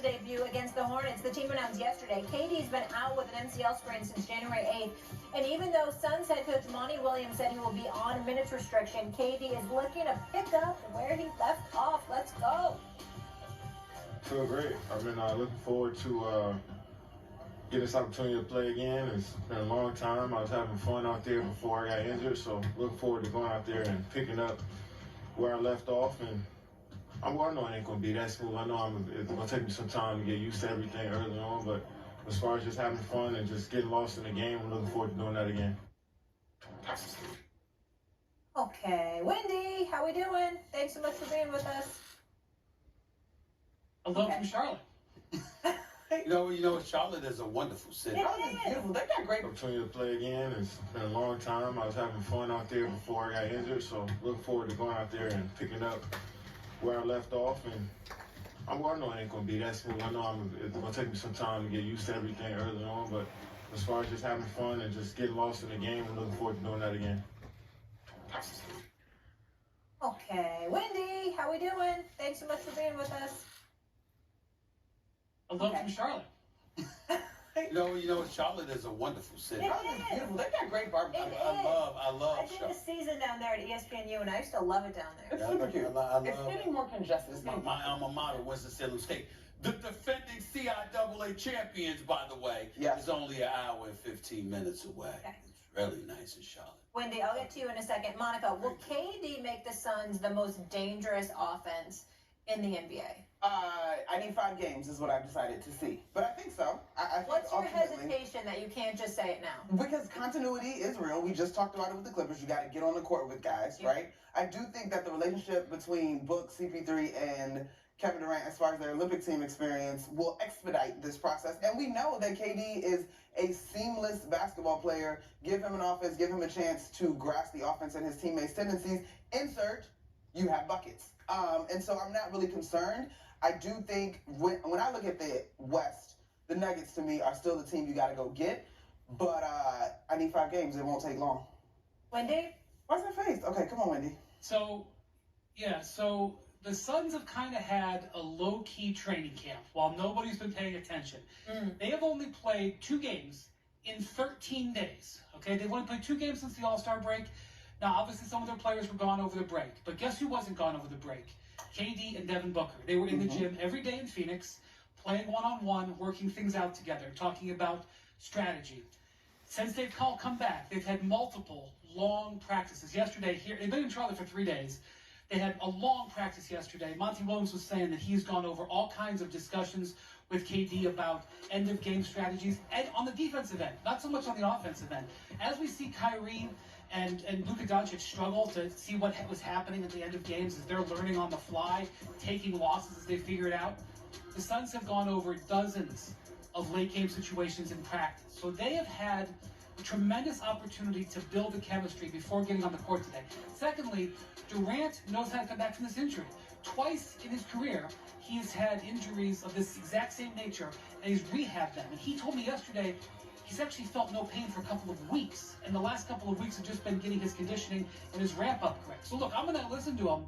Suns debut against the Hornets. The team announced yesterday KD's been out with an MCL sprain since January 8th. And even though Suns head coach Monty Williams said he will be on minutes restriction, KD is looking to pick up where he left off. Let's go. Feel great. I've been looking forward to getting this opportunity to play again. It's been a long time. I was having fun out there before I got injured, so looking forward to going out there and picking up where I left off. And I know it ain't going to be that smooth. I know it's going to take me some time to get used to everything early on, but as far as just having fun and just getting lost in the game, I'm looking forward to doing that again. Okay, Wendy, how we doing? Thanks so much for being with us. Hello from Charlotte. You know, Charlotte is a wonderful city. It is beautiful. They got great Opportunity to play again. It's been a long time. I was having fun out there before I got injured, so looking forward to going out there and picking up where I left off. And I know it ain't going to be that smooth. I know it's going to take me some time to get used to everything early on, but as far as just having fun and just getting lost in the game, I'm looking forward to doing that again. Okay, Wendy, how we doing? Thanks so much for being with us. Hello from Charlotte. You know, Charlotte is a wonderful city. It It's is. beautiful. They got great barbecue. It I love I did a Charlotte. season down there at ESPNU, and I used to love it down there. It's super cute. I It's love getting more congested. It's my alma mater, Winston-Salem State. The defending CIAA champions, by the way, Yes. is only an hour and 15 minutes away. Okay. It's really nice in Charlotte. Wendy, I'll get to you in a second. Monica, will KD make the Suns the most dangerous offense in the NBA? I need 5 games is what I've decided to see. But I think so. I think What's your ultimately, hesitation that you can't just say it now? because continuity is real. We just talked about it with the Clippers. You got to get on the court with guys, Yeah. right? I do think that the relationship between Book, CP3, and Kevin Durant, as far as their Olympic team experience, will expedite this process. And we know that KD is a seamless basketball player. Give him an offense, give him a chance to grasp the offense and his teammates' tendencies. Insert, you have buckets. And so I'm not really concerned. I do think when I look at the West, the Nuggets to me are still the team you got to go get. But I need 5 games. It won't take long. Wendy? Why's that face? Okay, come on, Wendy. So the Suns have kind of had a low-key training camp while nobody's been paying attention. They have only played 2 games in 13 days. Okay, they've only played 2 games since the All-Star break. Now, obviously, some of their players were gone over the break, but guess who wasn't gone over the break? KD and Devin Booker. They were in the gym every day in Phoenix, playing one-on-one, working things out together, talking about strategy. Since they've come back, they've had multiple long practices. Yesterday, here they've been in Charlotte for 3 days. They had a long practice yesterday. Monty Williams was saying that he's gone over all kinds of discussions with KD about end-of-game strategies, and on the defensive end, not so much on the offensive end. As we see Kyrie and Luka Doncic struggle to see what was happening at the end of games as they're learning on the fly, taking losses as they figure it out, the Suns have gone over dozens of late-game situations in practice. So they have had a tremendous opportunity to build the chemistry before getting on the court today. Secondly, Durant knows how to come back from this injury. Twice in his career, he has had injuries of this exact same nature, and he's rehabbed them. And he told me yesterday he's actually felt no pain for a couple of weeks, and the last couple of weeks have just been getting his conditioning and his ramp-up correct. So look, I'm going to listen to him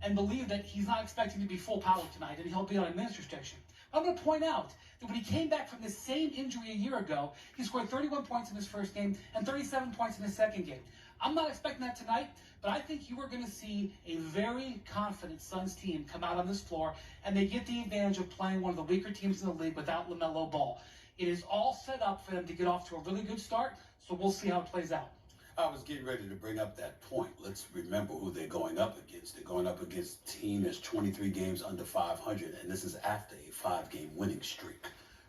and believe that he's not expecting to be full power tonight, and he'll be on a minutes restriction. I'm going to point out that when he came back from the same injury a year ago, he scored 31 points in his first game and 37 points in his second game. I'm not expecting that tonight, but I think you are going to see a very confident Suns team come out on this floor, and they get the advantage of playing one of the weaker teams in the league without LaMelo Ball. It is all set up for them to get off to a really good start, so we'll see how it plays out. I was getting ready to bring up that point. Let's remember who they're going up against. They're going up against a team that's 23 games under 500, and this is after a 5-game winning streak,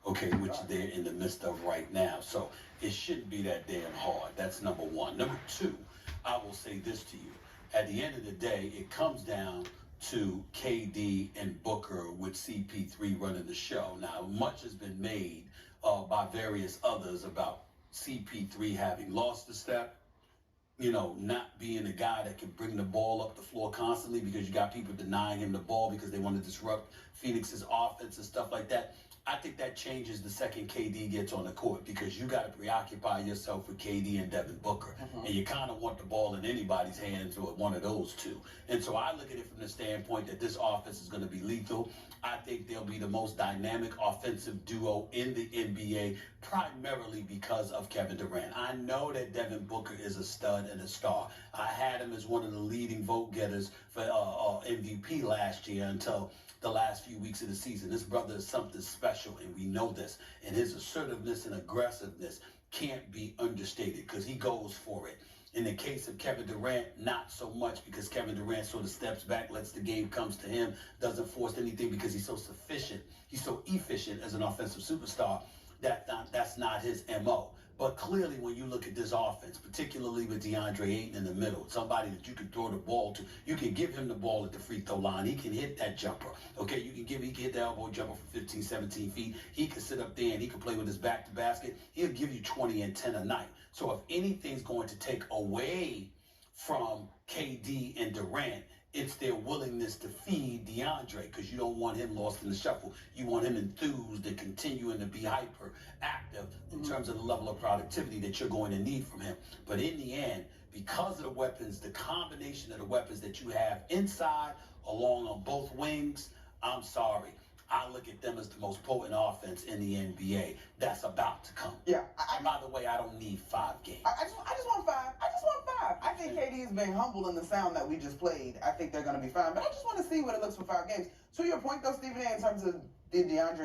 okay, which they're in the midst of right now. So it shouldn't be that damn hard. That's number one. Number two, I will say this to you. At the end of the day, it comes down to KD and Booker with CP3 running the show. Now, much has been made by various others about CP3 having lost a step, not being a guy that can bring the ball up the floor constantly because you got people denying him the ball because they want to disrupt Phoenix's offense and stuff like that. I think that changes the second KD gets on the court because you got to preoccupy yourself with KD and Devin Booker. And you kind of want the ball in anybody's hands or one of those two. And so I look at it from the standpoint that this offense is going to be lethal. I think they'll be the most dynamic offensive duo in the NBA, primarily because of Kevin Durant. I know that Devin Booker is a stud and a star. I had him as one of the leading vote getters for MVP last year until the last few weeks of the season. This brother is something special, and we know this. And his assertiveness and aggressiveness can't be understated because he goes for it. In the case of Kevin Durant, not so much because Kevin Durant sort of steps back, lets the game comes to him, doesn't force anything because he's so sufficient. He's so efficient as an offensive superstar. That's not his MO. But clearly, when you look at this offense, particularly with DeAndre Ayton in the middle, somebody that you can throw the ball to, you can give him the ball at the free throw line. He can hit that jumper. Okay, he can hit the elbow jumper from 15, 17 feet. He can sit up there and he can play with his back to basket. He'll give you 20 and 10 a night. So if anything's going to take away from KD and Durant, it's their willingness to feed DeAndre because you don't want him lost in the shuffle. You want him enthused and continuing to be hyper active in terms of the level of productivity that you're going to need from him. But in the end, because of the weapons, the combination of the weapons that you have inside, along on both wings, I'm sorry. I look at them as the most potent offense in the NBA that's about to come. Yeah. And by the way, I don't need 5 games. I just want 5. I think KD is being humble in the sound that we just played. I think they're going to be fine. But I just want to see what it looks for 5 games. To your point, though, Stephen A., in terms of the DeAndre